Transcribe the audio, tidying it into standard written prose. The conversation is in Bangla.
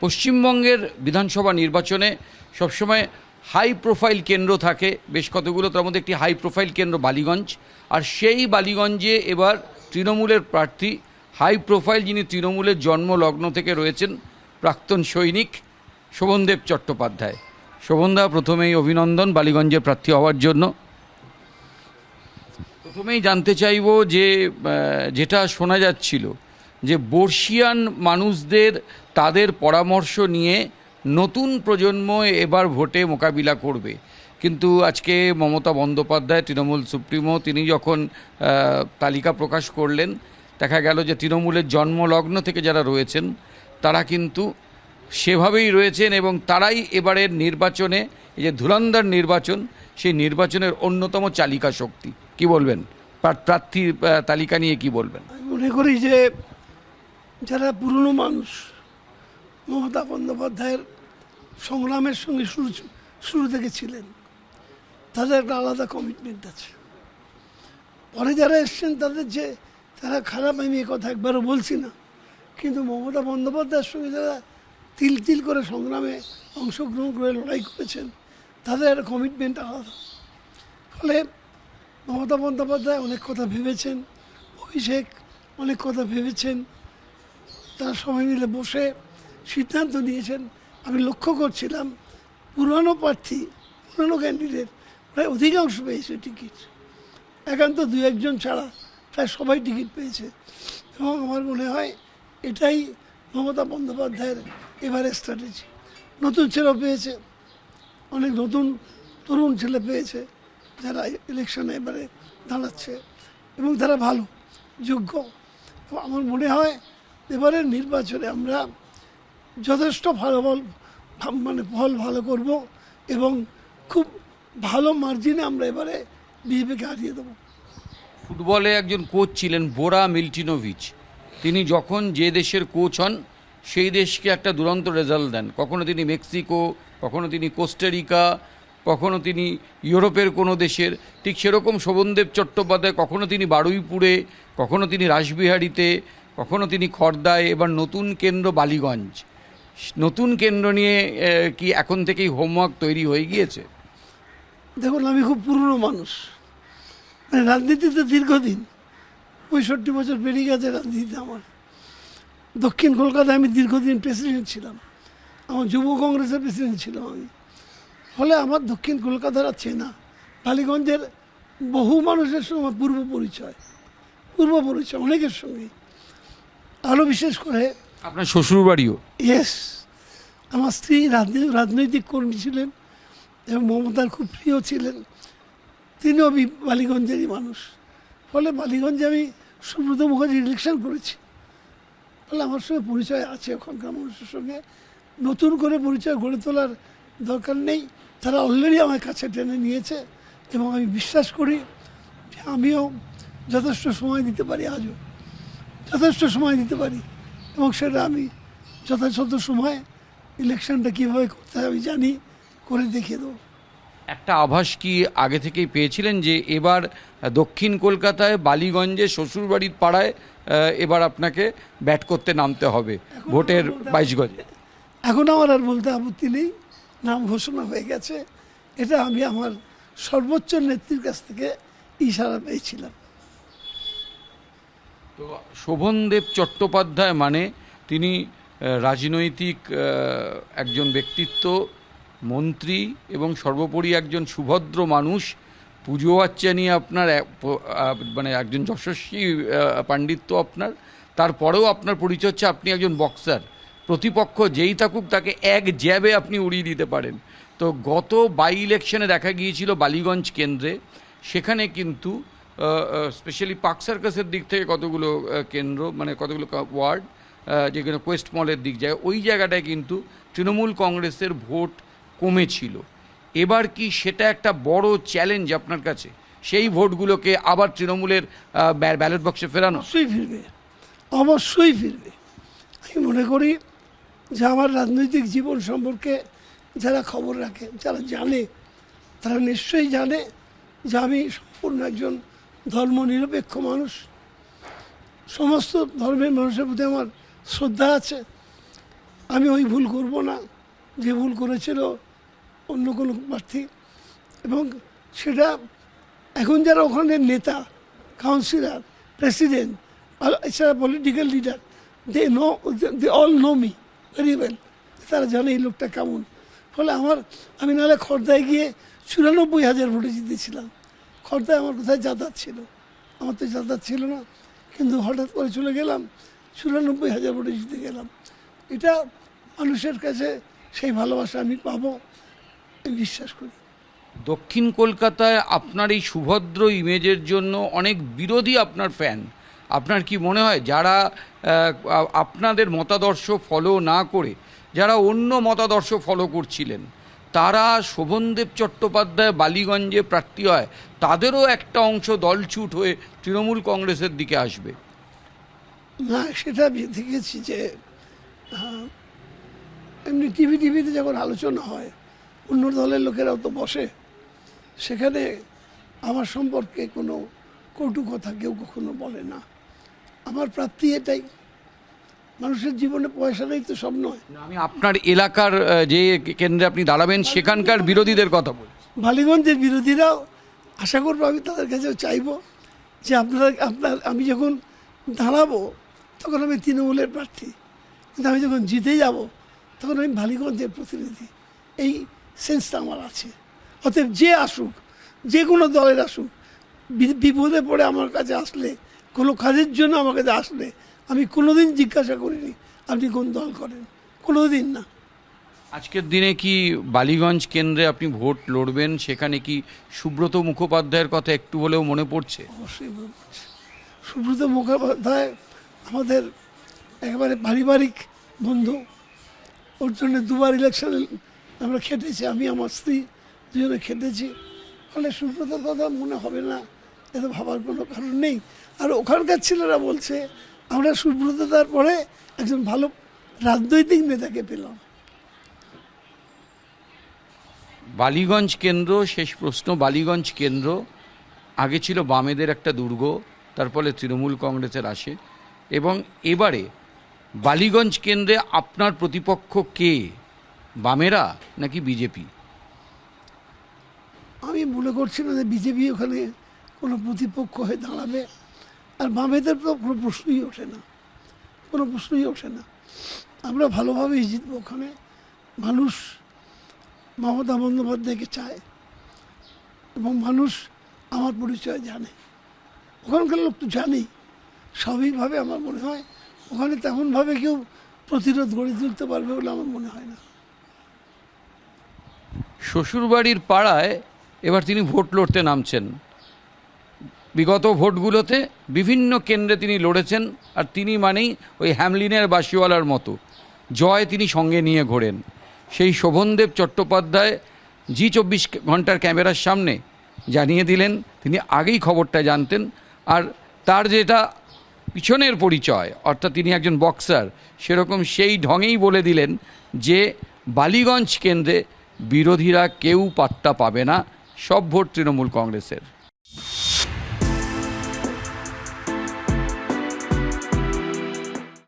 পশ্চিমবঙ্গের বিধানসভা নির্বাচনে সবসময় হাই প্রোফাইল কেন্দ্র থাকে বেশ কতগুলো, তার মধ্যে একটি হাই প্রোফাইল কেন্দ্র বালিগঞ্জ। আর সেই বালিগঞ্জে এবার তৃণমূলের প্রার্থী, হাই প্রোফাইল, যিনি তৃণমূলের জন্মলগ্ন থেকে রয়েছেন, প্রাক্তন সৈনিক শোভনদেব চট্টোপাধ্যায়। শোভনদা, প্রথমেই অভিনন্দন বালিগঞ্জের প্রার্থী হওয়ার জন্য। প্রথমেই জানতে চাইব যে যেটা শোনা যাচ্ছিল যে বর্ষিয়ান মানুষদের তাদের পরামর্শ নিয়ে নতুন প্রজন্ম এবার ভোটে মোকাবিলা করবে, কিন্তু আজকে মমতা বন্দ্যোপাধ্যায় তৃণমূল সুপ্রিমো তিনি যখন তালিকা প্রকাশ করলেন, দেখা গেল যে তৃণমূলের জন্মলগ্ন থেকে যারা রয়েছেন তারা কিন্তু সেভাবেই রয়েছেন এবং তারাই এবারের নির্বাচনে, এই যে ধুরন্ধর নির্বাচন, সেই নির্বাচনের অন্যতম চালিকা শক্তি। কি বলবেন প্রার্থী তালিকা নিয়ে, কি বলবেন? মনে করি যে যারা পুরনো মানুষ মমতা বন্দ্যোপাধ্যায়ের সংগ্রামের সঙ্গে শুরু থেকে ছিলেন, তাদের একটা আলাদা কমিটমেন্ট আছে। পরে যারা এসছেন তাদের যে তারা খারাপ, আমি এ কথা একবারও বলছি না, কিন্তু মমতা বন্দ্যোপাধ্যায়ের সঙ্গে যারা তিল তিল করে সংগ্রামে অংশগ্রহণ করে লড়াই করেছেন, তাদের একটা কমিটমেন্ট আলাদা। ফলে মমতা বন্দ্যোপাধ্যায় অনেক কথা ভেবেছেন, অভিষেক অনেক কথা ভেবেছেন, তারা সবাই মিলে বসে সিদ্ধান্ত নিয়েছেন। আমি লক্ষ্য করছিলাম পুরানো প্রার্থী, পুরানো ক্যান্ডিডেট প্রায় অধিকাংশ পেয়েছে টিকিট, একান্ত দু একজন ছাড়া প্রায় সবাই টিকিট পেয়েছে। এবং আমার মনে হয় এটাই মমতা বন্দ্যোপাধ্যায়ের এবারে স্ট্র্যাটেজি। নতুন ছেলেও পেয়েছে, অনেক নতুন তরুণ ছেলে পেয়েছে যারা ইলেকশনে এবারে দাঁড়াচ্ছে এবং তারা ভালো, যোগ্য। আমার মনে হয় এবারের নির্বাচনে আমরা যথেষ্ট ফল ভালো করব এবং খুব ভালো মার্জিনে আমরা এবারে বিজেপিকে হারিয়ে দেবো। ফুটবলে একজন কোচ ছিলেন বোরা মিল্টিনোভিচ, তিনি যখন যে দেশের কোচ হন সেই দেশকে একটা দুরন্ত রেজাল্ট দেন। কখনো তিনি মেক্সিকো, কখনো তিনি কোস্টারিকা, কখনো তিনি ইউরোপের কোনো দেশের। ঠিক সেরকম শোভনদেব চট্টোপাধ্যায় কখনো তিনি বারুইপুরে, কখনো তিনি রাসবিহারীতে, কখনো তিনি খড়দায়, এবার নতুন কেন্দ্র বালিগঞ্জ। নতুন কেন্দ্র নিয়ে কি এখন থেকেই হোমওয়ার্ক তৈরি হয়ে গিয়েছে? দেখুন, আমি খুব পুরনো মানুষ, রাজনীতিতে দীর্ঘদিন, 65 বছর পেরিয়ে গেছে রাজনীতিতে আমার। দক্ষিণ কলকাতায় আমি দীর্ঘদিন প্রেসিডেন্ট ছিলাম, আমার যুব কংগ্রেসের প্রেসিডেন্ট ছিলাম আমি। ফলে আমার দক্ষিণ কলকাতার চেনা, বালিগঞ্জের বহু মানুষের সঙ্গে আমার পূর্ব পরিচয় অনেকের সঙ্গে। আরও বিশেষ করে আপনার শ্বশুরবাড়িও? ইয়েস, আমার স্ত্রী রাজনৈতিক কর্মী ছিলেন এবং মমতার খুব প্রিয় ছিলেন, তিনিও বালিগঞ্জেরই মানুষ। ফলে বালিগঞ্জে আমি সুব্রত মুখার্জি ইলেকশন করেছি, ফলে আমার সঙ্গে পরিচয় আছে ওখানকার মানুষের সঙ্গে। নতুন করে পরিচয় গড়ে তোলার দরকার নেই, তারা অলরেডি আমার কাছে টেনে নিয়েছে এবং আমি বিশ্বাস করি যে আমিও যথেষ্ট সময় দিতে পারি, আজও যথেষ্ট সময় দিতে পারি এবং সেটা আমি যথাযথ সময় ইলেকশনটা কীভাবে করতে হয় আমি জানি, করে দেখিয়ে দেবো। একটা আভাস কি আগে থেকেই পেয়েছিলেন যে এবার দক্ষিণ কলকাতায় বালিগঞ্জে শ্বশুরবাড়ির পাড়ায় এবার আপনাকে ব্যাট করতে নামতে হবে ভোটের 22 গজে? এখন আমার আর বলতে আপত্তি নেই, নাম ঘোষণা হয়ে গেছে। এটা আমি আমার সর্বোচ্চ নেত্রীর কাছ থেকে ইশারা পেয়েছিলাম। তো শোভনদেব চট্টোপাধ্যায় মানে তিনি রাজনৈতিক একজন ব্যক্তিত্ব, মন্ত্রী এবং সর্বোপরি একজন সুভদ্র মানুষ। পুজো আচ্চা নিয়ে আপনার মানে একজন যশস্বী পাণ্ডিত্য আপনার, তারপরেও আপনার পরিচয় হচ্ছে আপনি একজন বক্সার। প্রতিপক্ষ যেই থাকুক তাকে এক জ্যাবে আপনি উড়িয়ে দিতে পারেন। তো গত বাই ইলেকশনে দেখা গিয়েছিল বালিগঞ্জ কেন্দ্রে, সেখানে কিন্তু স্পেশালি পার্ক সার্কাসের দিক থেকে কতগুলো কেন্দ্র, মানে কতগুলো ওয়ার্ড, যেখানে কোয়েস্ট মলের দিক যায়, ওই জায়গাটায় কিন্তু তৃণমূল কংগ্রেসের ভোট কমেছিল। এবার কি সেটা একটা বড় চ্যালেঞ্জ আপনার কাছে, সেই ভোটগুলোকে আবার তৃণমূলের ব্যালট বক্সে ফেরানো? অবশ্যই ফিরবে। আমি মনে করি যে আমার রাজনৈতিক জীবন সম্পর্কে যারা খবর রাখে, যারা জানে, তারা নিশ্চয়ই জানে যে আমি সম্পূর্ণ একজন ধর্মনিরপেক্ষ মানুষ। সমস্ত ধর্মের মানুষের প্রতি আমার শ্রদ্ধা আছে আমি ওই ভুল করব না যে ভুল করেছিল অন্য কোনো প্রার্থী। এবং সেটা এখন যারা ওখানে নেতা, কাউন্সিলর, প্রেসিডেন্ট, এছাড়া political leader, they all know me very well. তারা জানে এই লোকটা কেমন। ফলে আমি নাহলে খর্দায় গিয়ে 94,000 ভোটে জিতেছিলাম। খর্দায় আমার কোথায় যাতায়াত ছিল? আমার তো যাতায়াত ছিল না, কিন্তু হঠাৎ করে চলে গেলাম, 94,000 ভোটে জিতে গেলাম। এটা মানুষের কাছে সেই ভালোবাসা আমি পাবো, আমি বিশ্বাস করি। দক্ষিণ কলকাতায় আপনার এই সুভদ্র ইমেজের জন্য অনেক বিরোধী আপনার ফ্যান। আপনার কি মনে হয় যারা আপনাদের মতাদর্শ ফলো না করে যারা অন্য মতাদর্শ ফলো করছিলেন, তারা শোভনদেব চট্টোপাধ্যায় বালিগঞ্জে প্রার্থী হয়, তাদেরও একটা অংশ দলছুট হয়ে তৃণমূল কংগ্রেসের দিকে আসবে? না, সেটা আমি দেখেছি যে এমনি টিভিতে যখন আলোচনা হয়, অন্য দলের লোকেরাও তো বসে, সেখানে আমার সম্পর্কে কোনো কটু কথা কেউ কখনো বলে না। আমার প্রাপ্তি এটাই। মানুষের জীবনে পয়সাটাই তো সব নয়। আমি আপনার এলাকার যে কেন্দ্রে আপনি দাঁড়াবেন সেখানকার বিরোধীদের কথা বলছি। বালিগঞ্জের বিরোধীরাও আশা করবো, আমি তাদের কাছেও চাইবো যে আমি যখন দাঁড়াবো তখন আমি তৃণমূলের প্রার্থী, কিন্তু আমি যখন জিতে যাব তখন আমি বালিগঞ্জের প্রতিনিধি। এই সেন্সটা আমার আছে। অতএব যে আসুক, যে কোনো দলের আসুক, বিপদে পড়ে আমার কাছে আসলে, কোনো কাজের জন্য আমার কাছে আসলে, আমি কোনোদিন জিজ্ঞাসা করিনি আপনি কোন দল করেন, কোনোদিন না। আজকের দিনে কি বালিগঞ্জ কেন্দ্রে আপনি ভোট লড়বেন? সেখানে কি সুব্রত মুখোপাধ্যায়ের কথা একটু হলেও মনে পড়ছে? অবশ্যই মনে পড়ছে। সুব্রত মুখোপাধ্যায় আমাদের একেবারে পারিবারিক বন্ধু। ওর জন্য দুবার ইলেকশনে আমরা খেটেছি, আমি আমার স্ত্রী দুজনে খেটেছি। ফলে সুব্রতর কথা মনে হবে না, এত ভাবার কোনো কারণ নেই। আর ওখানকার ছেলেরা বলছে আমরা সুব্রততার পরে একজন ভালো রাজনৈতিক নেতাকে পেলাম। বালিগঞ্জ কেন্দ্র, শেষ প্রশ্ন, বালিগঞ্জ কেন্দ্র আগে ছিল বামেদের একটা দুর্গ, তার ফলে তৃণমূল কংগ্রেসের আসে, এবং এবারে বালিগঞ্জ কেন্দ্রে আপনার প্রতিপক্ষ কে? বামেরা নাকি বিজেপি? আমি মনে করছি না যে বিজেপি ওখানে কোনো প্রতিপক্ষ হয়ে দাঁড়াবে। আর বামেদের তো কোনো প্রশ্নই ওঠে না, কোনো প্রশ্নই ওঠে না। আমরা ভালোভাবেই জিতবো ওখানে। মানুষ মমতা বন্দ্যোপাধ্যায়কে চায় এবং মানুষ আমার পরিচয় জানে, ওখানকার লোক তো জানেই। স্বাভাবিকভাবে আমার মনে হয় ওখানে তেমনভাবে কেউ প্রতিরোধ গড়ে তুলতে পারবে বলে আমার মনে হয় না। শ্বশুরবাড়ির পাড়ায় এবার তিনি ভোট লড়তে নামছেন। বিগত ভোটগুলোতে বিভিন্ন কেন্দ্রে তিনি লড়েছেন, আর তিনি মানেই ওই হ্যামলিনের বাসিওয়ালার মতো জয় তিনি সঙ্গে নিয়ে ঘোরেন। সেই শোভনদেব চট্টোপাধ্যায় জি24 ঘন্টার ক্যামেরার সামনে জানিয়ে দিলেন তিনি আগেই খবরটা জানতেন, আর তার যেটা পিছনের পরিচয়, অর্থাৎ তিনি একজন বক্সার, সেরকম সেই ঢঙেই বলে দিলেন যে বালিগঞ্জ কেন্দ্রে বিরোধীরা কেউ পাত্তা পাবে না, সব ভোট তৃণমূল কংগ্রেসের।